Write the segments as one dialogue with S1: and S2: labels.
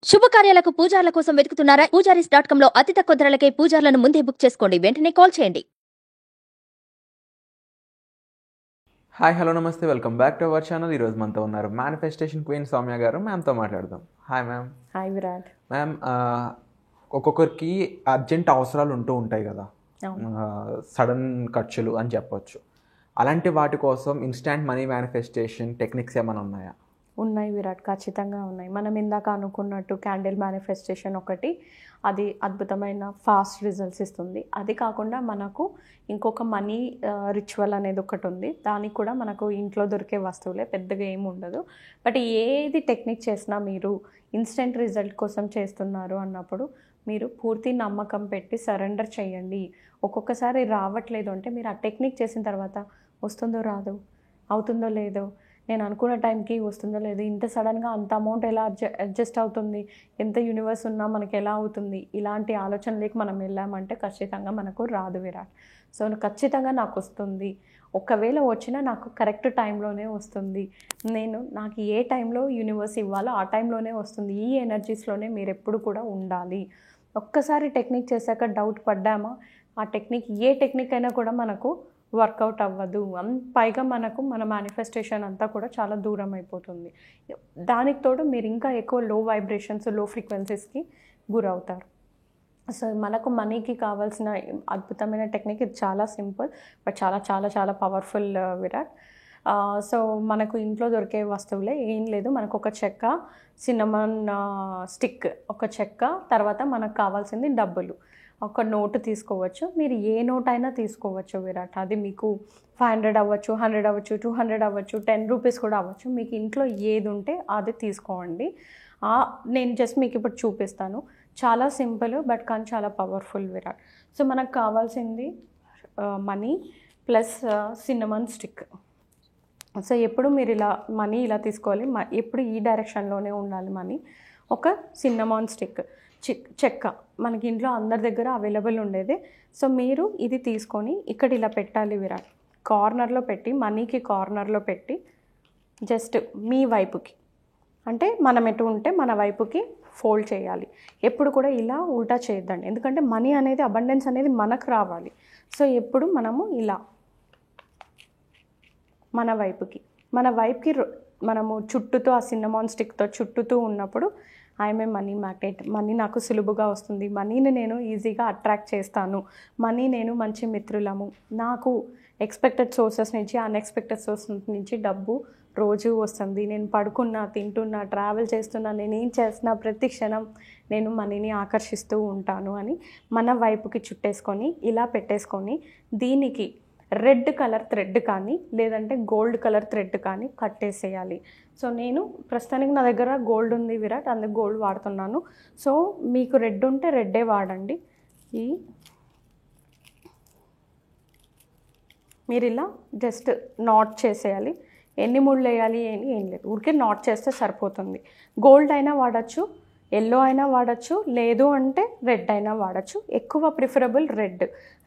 S1: శుభకార్యాలకు పూజార్ల కోసం వెతుకుతున్నారా? పూజారీస్.com లో అతి తక్కువ ధరలకే పూజార్లను ముందే బుక్ చేసుకోండి. వెంటనే కాల్ చేయండి.
S2: హాయ్ హలో నమస్తే, welcome back to our channel. ఈరోజు మనతో ఉన్నారు మేనిఫెస్టేషన్ క్వీన్ సౌమ్య గారు. మ్యామ్తో మాట్లాడదాం. Hi ma'am.
S3: Hi Virat.
S2: Ma'am, ఒక్కొక్కరికి అర్జెంట్ అవసరాలు ఉంటూ ఉంటాయి కదా, సడన్ ఖర్చులు అని చెప్పొచ్చు. అలాంటి వాటి కోసం ఇన్స్టాంట్ మనీ మేనిఫెస్టేషన్ టెక్నిక్స్ ఏమైనా ఉన్నాయా?
S3: ఉన్నాయి విరాట్, ఖచ్చితంగా ఉన్నాయి. మనం ఇందాక అనుకున్నట్టు క్యాండిల్ మేనిఫెస్టేషన్ ఒకటి, అది అద్భుతమైన ఫాస్ట్ రిజల్ట్స్ ఇస్తుంది. అది కాకుండా మనకు ఇంకొక మనీ రిచువల్ అనేది ఒకటి ఉంది. దానికి కూడా మనకు ఇంట్లో దొరికే వస్తువులే, పెద్దగా ఏమి ఉండదు. బట్ ఏది టెక్నిక్ చేసినా మీరు ఇన్స్టెంట్ రిజల్ట్ కోసం చేస్తున్నారు అన్నప్పుడు మీరు పూర్తి నమ్మకం పెట్టి సరెండర్ చేయండి. ఒక్కొక్కసారి రావట్లేదు అంటే మీరు ఆ టెక్నిక్ చేసిన తర్వాత వస్తుందో రాదో, అవుతుందో లేదో, నేను అనుకున్న టైంకి వస్తుందో లేదు, ఇంత సడన్గా అంత అమౌంట్ ఎలా అడ్జస్ట్ అవుతుంది, ఎంత యూనివర్స్ ఉన్నా మనకి ఎలా అవుతుంది, ఇలాంటి ఆలోచనలకి మనం వెళ్ళామంటే ఖచ్చితంగా మనకు రాదు విరాట్. సో ఖచ్చితంగా నాకు వస్తుంది, ఒకవేళ వచ్చినా నాకు కరెక్ట్ టైంలోనే వస్తుంది, నాకు ఏ టైంలో యూనివర్స్ ఇవ్వాలో ఆ టైంలోనే వస్తుంది. ఈ ఎనర్జీస్లోనే మీరు ఎప్పుడు కూడా ఉండాలి. ఒక్కసారి టెక్నిక్ చేశాక డౌట్ పడ్డామా, ఆ టెక్నిక్ ఏ టెక్నిక్ అయినా కూడా మనకు వర్కౌట్ అవ్వదు. పైగా మన మేనిఫెస్టేషన్ అంతా కూడా చాలా దూరం అయిపోతుంది. దానికి తోడు మీరు ఇంకా ఎక్కువ లో వైబ్రేషన్స్, లో ఫ్రీక్వెన్సీస్కి గురవుతారు. సో మనకు మనీకి కావాల్సిన అద్భుతమైన టెక్నిక్ ఇది. చాలా సింపుల్ బట్ చాలా చాలా చాలా పవర్ఫుల్ విరాట్. సో మనకు ఇంట్లో దొరికే వస్తువులే, ఏం లేదు. మనకు ఒక చెక్క, సిన్నమన్ స్టిక్, ఒక చెక్క, తర్వాత మనకు కావాల్సింది డబ్బులు. ఒక నోటు తీసుకోవచ్చు, మీరు ఏ నోట్ అయినా తీసుకోవచ్చు విరాట్. అది మీకు 500 అవ్వచ్చు, 100 అవ్వచ్చు, 200 అవ్వచ్చు, 10 రూపీస్ కూడా అవ్వచ్చు. మీకు ఇంట్లో ఏది ఉంటే అది తీసుకోండి. నేను జస్ట్ మీకు ఇప్పుడు చూపిస్తాను. చాలా సింపుల్ బట్ కానీ చాలా పవర్ఫుల్ విరాట్. సో మనకు కావాల్సింది money plus cinnamon stick. So ఎప్పుడు మీరు మనీ ఇలా తీసుకోవాలి, ఎప్పుడు ఈ డైరెక్షన్లోనే ఉండాలి మనీ. ఒక సిన్నమాన్ స్టిక్, చెక్క మనకి ఇంట్లో అందరి దగ్గర అవైలబుల్ ఉండేది. సో మీరు ఇది తీసుకొని ఇక్కడ ఇలా పెట్టాలి విరాట్. కార్నర్లో పెట్టి, మనీకి కార్నర్లో పెట్టి జస్ట్ మీ వైపుకి, అంటే మనం ఎటు ఉంటే మన వైపుకి ఫోల్డ్ చేయాలి. ఎప్పుడు కూడా ఇలా ఉల్టా చేయొద్దండి, ఎందుకంటే మనీ అనేది, అబండెన్స్ అనేది మనకు రావాలి. సో ఎప్పుడు మనము ఇలా మన వైపుకి మనము చుట్టూతో, ఆ సిన్నమాన్ స్టిక్తో చుట్టూతూ ఉన్నప్పుడు I'm a money magnet, money నాకు సులువుగా వస్తుంది, మనీని నేను ఈజీగా అట్రాక్ట్ చేస్తాను, మనీ నేను మంచి మిత్రులము, నాకు ఎక్స్పెక్టెడ్ సోర్సెస్ నుంచి, అన్ఎక్స్పెక్టెడ్ సోర్సెస్ నుంచి డబ్బు రోజు వస్తుంది, నేను పడుకున్నా, తింటున్నా, ట్రావెల్ చేస్తున్నా, నేను ఏం చేస్తున్నా ప్రతి క్షణం నేను మనీని ఆకర్షిస్తూ ఉంటాను అని మన వైపుకి చుట్టేసుకొని ఇలా పెట్టేసుకొని, దీనికి రెడ్ కలర్ థ్రెడ్ కానీ లేదంటే గోల్డ్ కలర్ థ్రెడ్ కానీ కట్టేసేయాలి. సో నేను ప్రస్తుతానికి నా దగ్గర గోల్డ్ ఉంది విరాట్, అందుకు గోల్డ్ వాడుతున్నాను. సో మీకు రెడ్ ఉంటే రెడ్డే వాడండి. మీరు ఇలా జస్ట్ నాట్ చేసేయాలి. ఎన్ని ముళ్ళు వేయాలి ఏం లేదు, ఊరికే నాట్ చేస్తే సరిపోతుంది. గోల్డ్ అయినా వాడచ్చు, ఎల్లో అయినా వాడచ్చు, లేదు అంటే రెడ్ అయినా వాడచ్చు. ఎక్కువ ప్రిఫరబుల్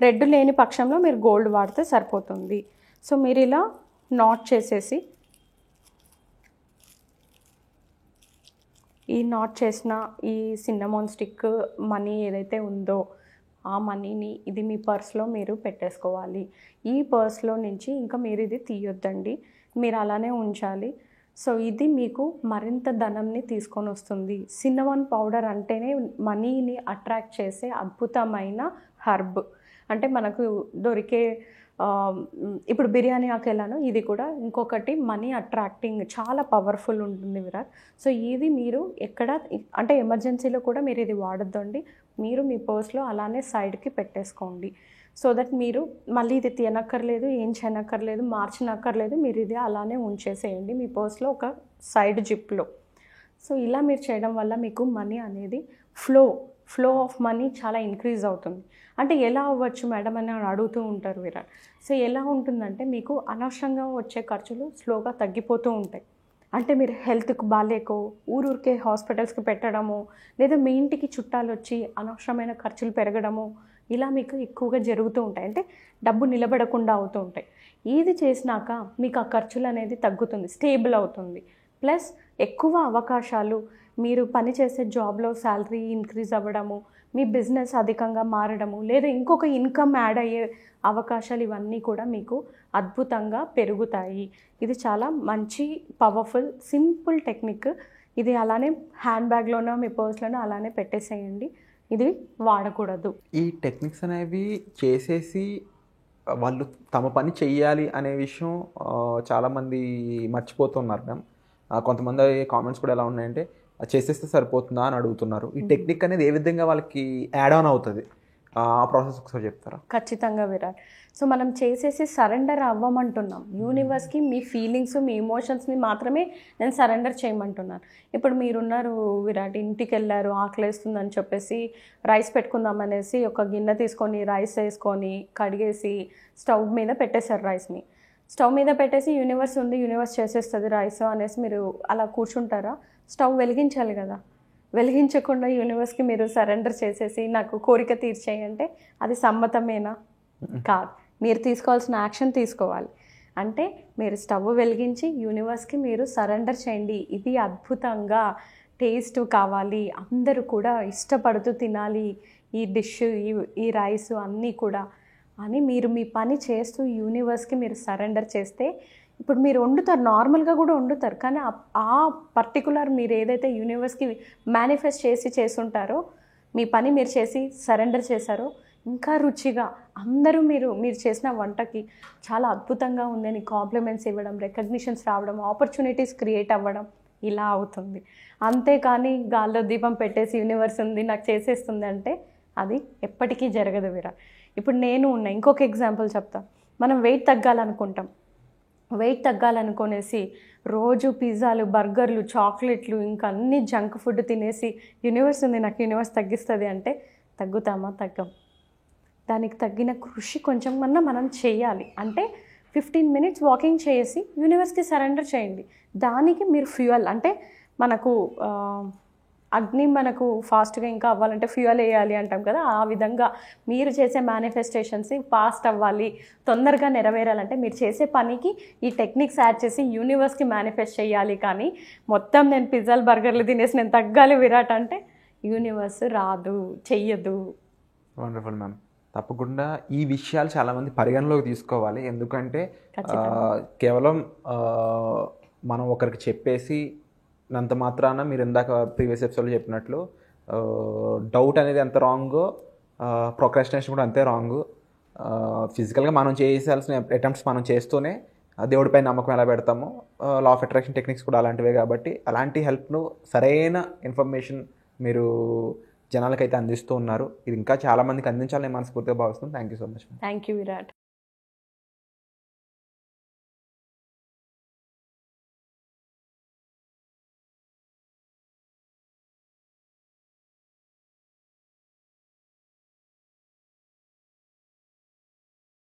S3: రెడ్ లేని పక్షంలో మీరు గోల్డ్ వాడితే సరిపోతుంది. సో మీరు ఇలా నాట్ చేసేసి, ఈ నాట్ చేసిన ఈ సిన్నమాన్ స్టిక్ మనీ ఏదైతే ఉందో ఆ మనీని ఇది మీ పర్స్లో మీరు పెట్టేసుకోవాలి. ఈ పర్స్లో నుంచి ఇంకా మీరు ఇది తీయొద్దండి, మీరు అలానే ఉంచాలి. సో ఇది మీకు మరింత ధనంని తీసుకొని వస్తుంది. సిన్నమన్ పౌడర్ అంటేనే మనీని అట్రాక్ట్ చేసే అద్భుతమైన హర్బ్. అంటే మనకు దొరికే ఇప్పుడు బిర్యానీ ఆకు ఎలానో ఇది కూడా ఇంకొకటి మనీ అట్రాక్టింగ్, చాలా పవర్ఫుల్ ఉంటుంది విరాట్. సో ఇది మీరు ఎక్కడ, అంటే ఎమర్జెన్సీలో కూడా మీరు ఇది వాడొద్దండి, మీరు మీ పర్స్లో అలానే సైడ్కి పెట్టేసుకోండి. సో దట్ మీరు మళ్ళీ ఇది తీయనక్కర్లేదు, ఏం చేయనక్కర్లేదు, మార్చనక్కర్లేదు, మీరు ఇది అలానే ఉంచేసేయండి మీ పర్స్లో ఒక సైడ్ జిప్లో. సో ఇలా మీరు చేయడం వల్ల మీకు మనీ అనేది ఫ్లో ఆఫ్ మనీ చాలా ఇంక్రీజ్ అవుతుంది. అంటే ఎలా అవ్వచ్చు మేడం అని అడుగుతూ ఉంటారు విరాట్. సో ఎలా ఉంటుందంటే మీకు అనవసరంగా వచ్చే ఖర్చులు స్లోగా తగ్గిపోతూ ఉంటాయి. అంటే మీరు హెల్త్కి బాగాలేకో ఊరూరికే హాస్పిటల్స్కి పెట్టడము, లేదా మీ ఇంటికి చుట్టాలు వచ్చి అనవసరమైన ఖర్చులు పెరగడము, ఇలా మీకు ఎక్కువగా జరుగుతూ ఉంటాయి. అంటే డబ్బు నిలబడకుండా అవుతూ ఉంటాయి. ఇది చేసినాక మీకు ఆ ఖర్చులు అనేది తగ్గుతుంది, స్టేబుల్ అవుతుంది. ప్లస్ ఎక్కువ అవకాశాలు, మీరు పని చేసే జాబ్లో శాలరీ ఇంక్రీజ్ అవ్వడము, మీ బిజినెస్ అధికంగా మారడము, లేదా ఇంకొక ఇన్కమ్ యాడ్ అయ్యే అవకాశాలు ఇవన్నీ కూడా మీకు అద్భుతంగా పెరుగుతాయి. ఇది చాలా మంచి పవర్ఫుల్ సింపుల్ టెక్నిక్. ఇది అలానే హ్యాండ్ బ్యాగ్లోనో మీ పర్స్లోనో అలానే పెట్టేసేయండి. ఇది వాడకూడదు.
S2: ఈ టెక్నిక్స్ అనేవి చేసేసి వాళ్ళు తమ పని చెయ్యాలి అనే విషయం చాలామంది మర్చిపోతున్నారు మ్యామ్. కొంతమంది కామెంట్స్ కూడా ఎలా ఉన్నాయంటే చేసేస్తే సరిపోతుందా అని అడుగుతున్నారు. ఈ టెక్నిక్ అనేది ఏ విధంగా వాళ్ళకి యాడ్ ఆన్ అవుతుంది, ఆ ప్రాసెస్ ఒకసారి చెప్తారా?
S3: ఖచ్చితంగా విరాట్. సో మనం చేసేసి సరెండర్ అవ్వమంటున్నాం యూనివర్స్కి. మీ ఫీలింగ్స్, మీ ఎమోషన్స్ని మాత్రమే నేను సరెండర్ చేయమంటున్నాను. ఇప్పుడు మీరున్నారు విరాట్, ఇంటికి వెళ్ళారు, ఆకలేస్తుందని చెప్పేసి రైస్ పెట్టుకుందాం అనేసి ఒక గిన్నె తీసుకొని రైస్ వేసుకొని కడిగేసి స్టవ్ మీద పెట్టేశారు రైస్ని. స్టవ్ మీద పెట్టేసి యూనివర్స్ ఉంది, యూనివర్స్ చేసేస్తుంది రైస్ అనేసి మీరు అలా కూర్చుంటారా? స్టవ్ వెలిగించాలి కదా. వెలిగించకుండా యూనివర్స్కి మీరు సరెండర్ చేసేసి నాకు కోరిక తీర్చేయంటే అది సమ్మతమేనా? కాదు. మీరు తీసుకోవాల్సిన యాక్షన్ తీసుకోవాలి. అంటే మీరు స్టవ్ వెలిగించి యూనివర్స్కి మీరు సరెండర్ చేయండి. ఇది అద్భుతంగా టేస్ట్ కావాలి, అందరూ కూడా ఇష్టపడుతూ తినాలి ఈ డిష్, ఈ రైస్ అన్నీ కూడా అని మీరు మీ పని చేస్తూ యూనివర్స్కి మీరు సరెండర్ చేస్తే, ఇప్పుడు మీరు వండుతారు, నార్మల్గా కూడా వండుతారు, కానీ ఆ పర్టికులర్ మీరు ఏదైతే యూనివర్స్కి మేనిఫెస్ట్ చేస్తుంటారో మీ పని మీరు చేసి సరెండర్ చేశారో ఇంకా రుచిగా అందరూ మీరు చేసిన వంటకి చాలా అద్భుతంగా ఉందని కాంప్లిమెంట్స్ ఇవ్వడం, రికగ్నిషన్స్ రావడం, ఆపర్చునిటీస్ క్రియేట్ అవ్వడం ఇలా అవుతుంది. అంతేకాని గాల్లో దీపం పెట్టేసి యూనివర్స్ ఉంది నాకు చేసేస్తుంది అంటే అది ఎప్పటికీ జరగదు విరా. ఇప్పుడు నేను ఇంకొక ఎగ్జాంపుల్ చెప్తా. మనం వెయిట్ తగ్గాలనుకుంటాం. వెయిట్ తగ్గాలనుకునేసి రోజు పిజ్జాలు, బర్గర్లు, చాక్లెట్లు ఇంకా అన్ని జంక్ ఫుడ్ తినేసి యూనివర్స్ ఉంది నాకు యూనివర్స్ తగ్గిస్తుంది అంటే తగ్గుతామా? తగ్గం. దానికి తగ్గిన కృషి కొంచెం కన్నా మనం చేయాలి. అంటే 15 minutes వాకింగ్ చేసి యూనివర్స్కి సరెండర్ చేయండి. దానికి మీరు ఫ్యూయల్, అంటే మనకు అగ్ని మనకు ఫాస్ట్గా ఇంకా అవ్వాలంటే ఫ్యూయల్ వేయాలి అంటాం కదా, ఆ విధంగా మీరు చేసే మేనిఫెస్టేషన్స్ ఫాస్ట్ అవ్వాలి, తొందరగా నెరవేరాలంటే మీరు చేసే పనికి ఈ టెక్నిక్స్ యాడ్ చేసి యూనివర్స్కి మేనిఫెస్ట్ చేయాలి. కానీ మొత్తం నేను పిజ్జాలు, బర్గర్లు తినేసి నేను తగ్గాలి విరాట్ అంటే యూనివర్స్ రాదు, చెయ్యదు.
S2: Wonderful ma'am. తప్పకుండా ఈ విషయాలు చాలామంది పరిగణలోకి తీసుకోవాలి. ఎందుకంటే కేవలం మనం ఒకరికి చెప్పేసి అంత మాత్రాన మీరు ఇందాక ప్రీవియస్ ఎపిసోడ్లో చెప్పినట్లు డౌట్ అనేది ఎంత రాంగో ప్రొక్రాస్టినేషన్ కూడా అంతే రాంగ్. ఫిజికల్గా మనం చేయాల్సిన అటెంప్ట్స్ మనం చేస్తూనే దేవుడిపై నమ్మకం ఎలా పెడతామో లా ఆఫ్ అట్రాక్షన్ టెక్నిక్స్ కూడా అలాంటివే. కాబట్టి అలాంటి హెల్ప్ను సరైన ఇన్ఫర్మేషన్ మీరు జనాలకైతే అందిస్తూ ఉన్నారు. ఇది ఇంకా చాలామందికి అందించాలని మనస్ఫూర్తిగా భావిస్తున్నాను. Thank you so much.
S3: Thank you Virat.